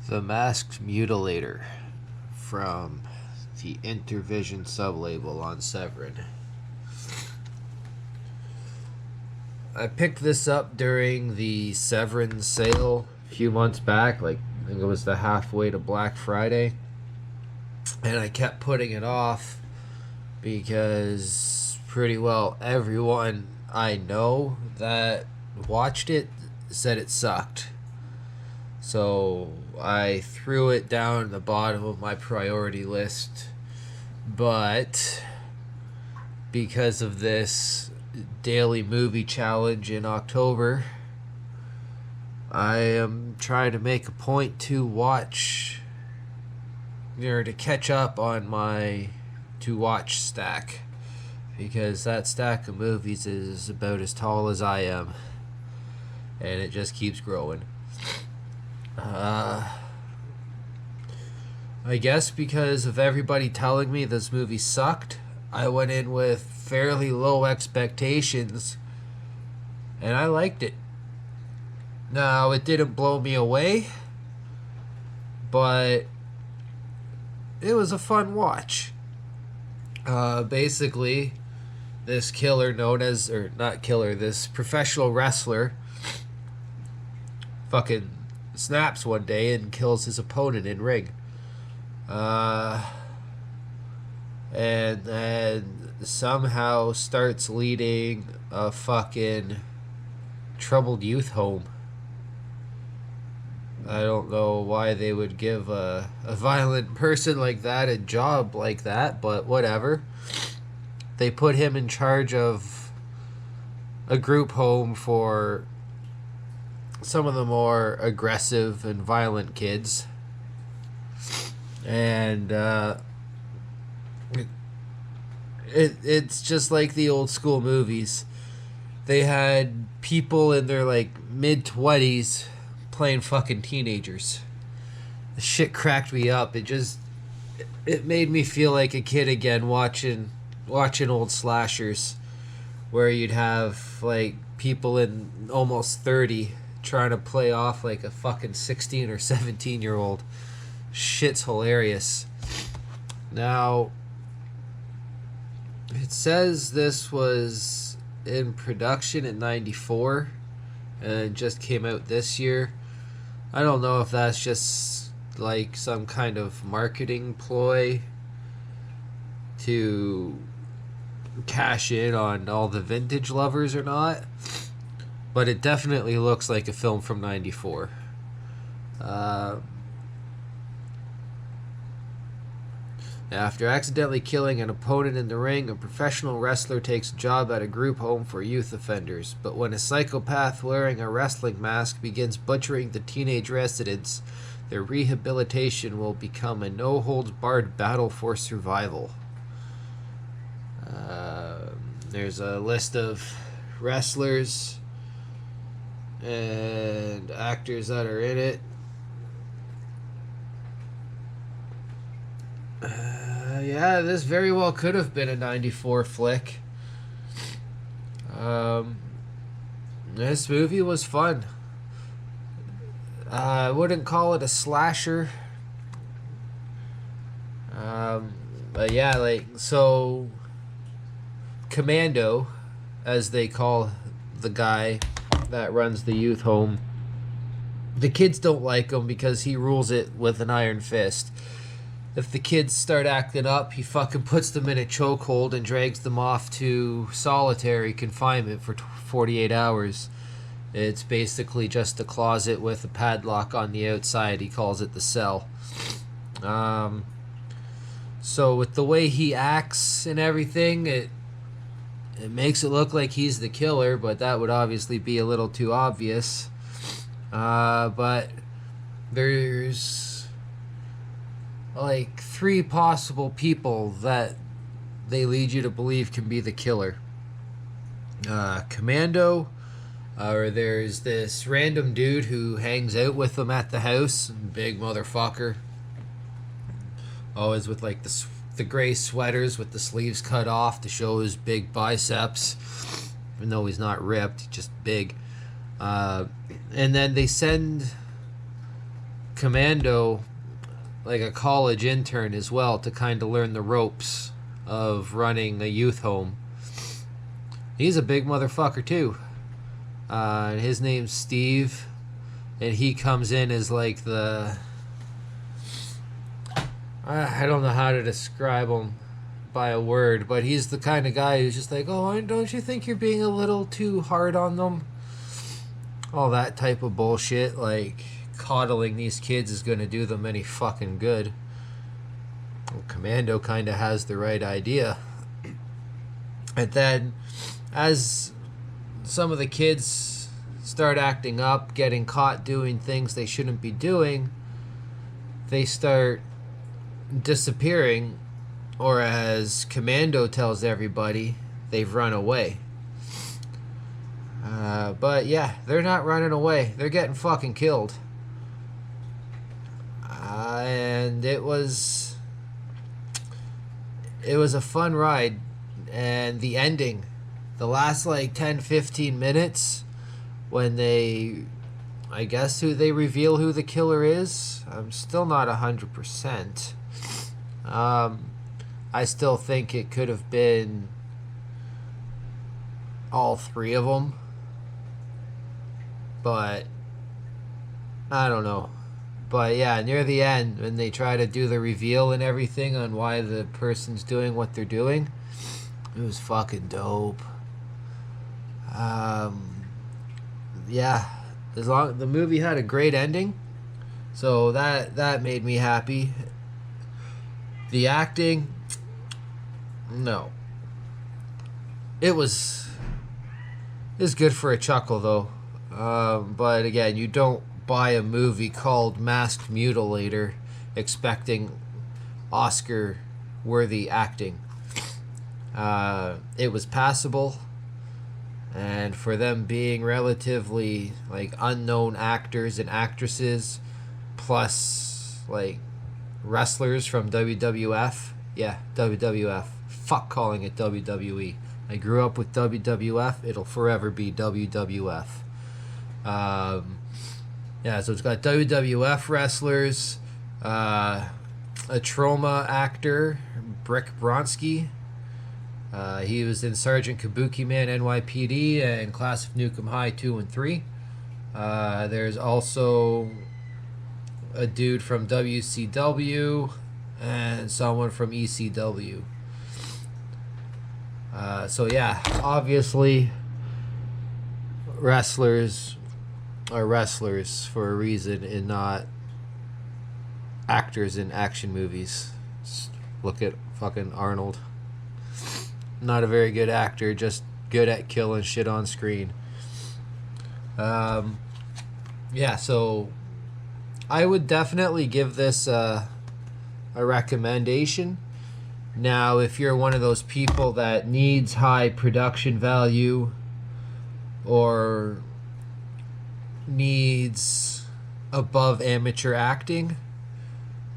The Masked Mutilator from the Intervision sublabel on Severin. I picked this up during the Severin sale a few months back, like I think it was the halfway to Black Friday, and I kept putting it off because pretty well everyone I know that watched it said it sucked. So I threw it down the bottom of my priority list. But because of this daily movie challenge in October, I am trying to make a point to watch, or to catch up on my to watch stack. Because that stack of movies is about as tall as I am. And it just keeps growing. I guess because of everybody telling me this movie sucked, I went in with fairly low expectations, and I liked it. Now, it didn't blow me away, but it was a fun watch. Basically, this killer known as, or not killer, this professional wrestler fucking snaps one day and kills his opponent in ring. And then somehow starts leading a fucking troubled youth home. I don't know why they would give a violent person like that a job like that, but whatever. They put him in charge of a group home for some of the more aggressive and violent kids. And it's just like the old school movies. They had people in their like mid-20s playing fucking teenagers. The shit cracked me up. It made me feel like a kid again watching old slashers where you'd have like people in almost 30 trying to play off like a fucking 16 or 17 year old. Shit's hilarious. Now, it says this was in production in 94 and it just came out this year. I don't know if that's just like some kind of marketing ploy to cash in on all the vintage lovers or not, but it definitely looks like a film from 94. After accidentally killing an opponent in the ring, a professional wrestler takes a job at a group home for youth offenders. But when a psychopath wearing a wrestling mask begins butchering the teenage residents, their rehabilitation will become a no-holds-barred battle for survival. There's a list of wrestlers and actors that are in it. Yeah, this very well could have been a 94 flick. This movie was fun. I wouldn't call it a slasher. But yeah, like, so Commando, as they call the guy that runs the youth home, the kids don't like him because he rules it with an iron fist. If the kids start acting up, he fucking puts them in a chokehold and drags them off to solitary confinement for 48 hours. It's basically just a closet with a padlock on the outside. He calls it the cell. So with the way he acts and everything, it makes it look like he's the killer, but that would obviously be a little too obvious. But there's like 3 possible people that they lead you to believe can be the killer. Commando, or there's this random dude who hangs out with them at the house, big motherfucker, always with like the gray sweaters with the sleeves cut off to show his big biceps, even though he's not ripped, just big. And then they send commando, like a college intern as well, to kind of learn the ropes of running a youth home. He's a big motherfucker too. His name's Steve, and he comes in as like the... I don't know how to describe him by a word, but he's the kind of guy who's just like, oh, don't you think you're being a little too hard on them? All that type of bullshit, like coddling these kids is going to do them any fucking good. Well, Commando kind of has the right idea. And then, as some of the kids start acting up, getting caught doing things they shouldn't be doing, they start disappearing, or as Commando tells everybody, they've run away. But yeah, they're not running away. They're getting fucking killed. And it was a fun ride. And the ending, the last like 10-15 minutes, when they, I guess they reveal who the killer is, I'm still not 100%. I still think it could have been all three of them, but I don't know. But yeah, near the end, when they try to do the reveal and everything on why the person's doing what they're doing, it was fucking dope. Yeah, as long the movie had a great ending, so that made me happy. The acting, no. It was good for a chuckle though. But again, you don't buy a movie called Masked Mutilator expecting Oscar-worthy acting. It was passable, and for them being relatively like unknown actors and actresses, plus like wrestlers from WWF. Yeah, WWF. Fuck calling it WWE. I grew up with WWF. It'll forever be WWF. Yeah, so it's got WWF wrestlers, a trauma actor, Brick Bronsky. He was in Sergeant Kabuki Man NYPD and Class of Nukem High 2 and 3. There's also a dude from WCW and someone from ECW. So yeah, obviously wrestlers are wrestlers for a reason and not actors in action movies. Just look at fucking Arnold. Not a very good actor, just good at killing shit on screen. Yeah, so I would definitely give this a recommendation. Now, if you're one of those people that needs high production value or needs above amateur acting,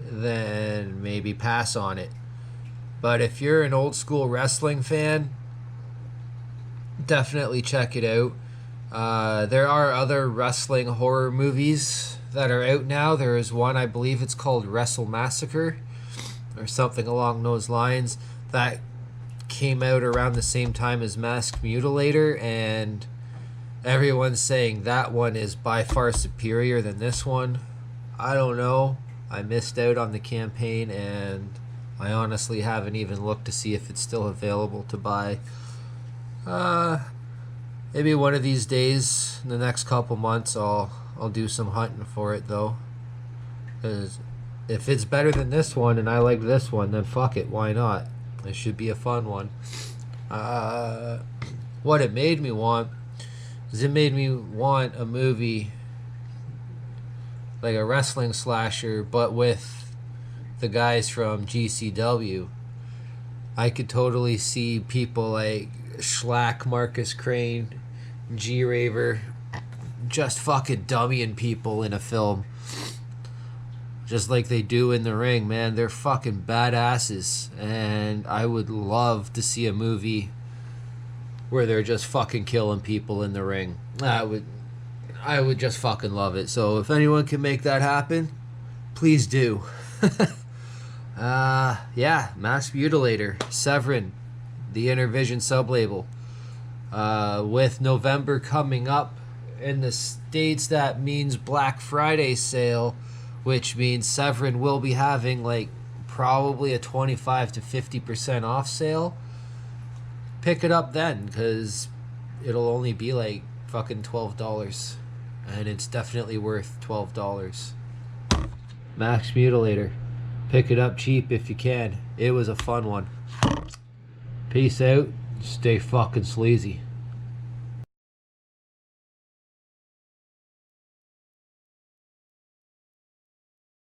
then maybe pass on it. But if you're an old school wrestling fan, definitely check it out. There are other wrestling horror movies that are out now. There is one, I believe it's called Wrestle Massacre or something along those lines, that came out around the same time as Masked Mutilator, and everyone's saying that one is by far superior than this one. I don't know. I missed out on the campaign, and I honestly haven't even looked to see if it's still available to buy. Maybe one of these days, in the next couple months, I'll do some hunting for it though. Because if it's better than this one and I like this one, then fuck it, why not? It should be a fun one. What it made me want is it made me want a movie like a wrestling slasher, but with the guys from GCW. I could totally see people like Schneck, Marcus Crane, G-Raver just fucking dummying people in a film. Just like they do in the ring, man. They're fucking badasses. And I would love to see a movie where they're just fucking killing people in the ring. I would just fucking love it. So if anyone can make that happen, please do. Yeah, Mass Mutilator, Severin, the Intervision sublabel. With November coming up in the States, that means Black Friday sale, which means Severin will be having like probably a 25 to 50% off sale. Pick it up then, because it'll only be like fucking $12, and it's definitely worth $12. Max Mutilator, pick it up cheap if you can. It was a fun one. Peace out. Stay fucking sleazy.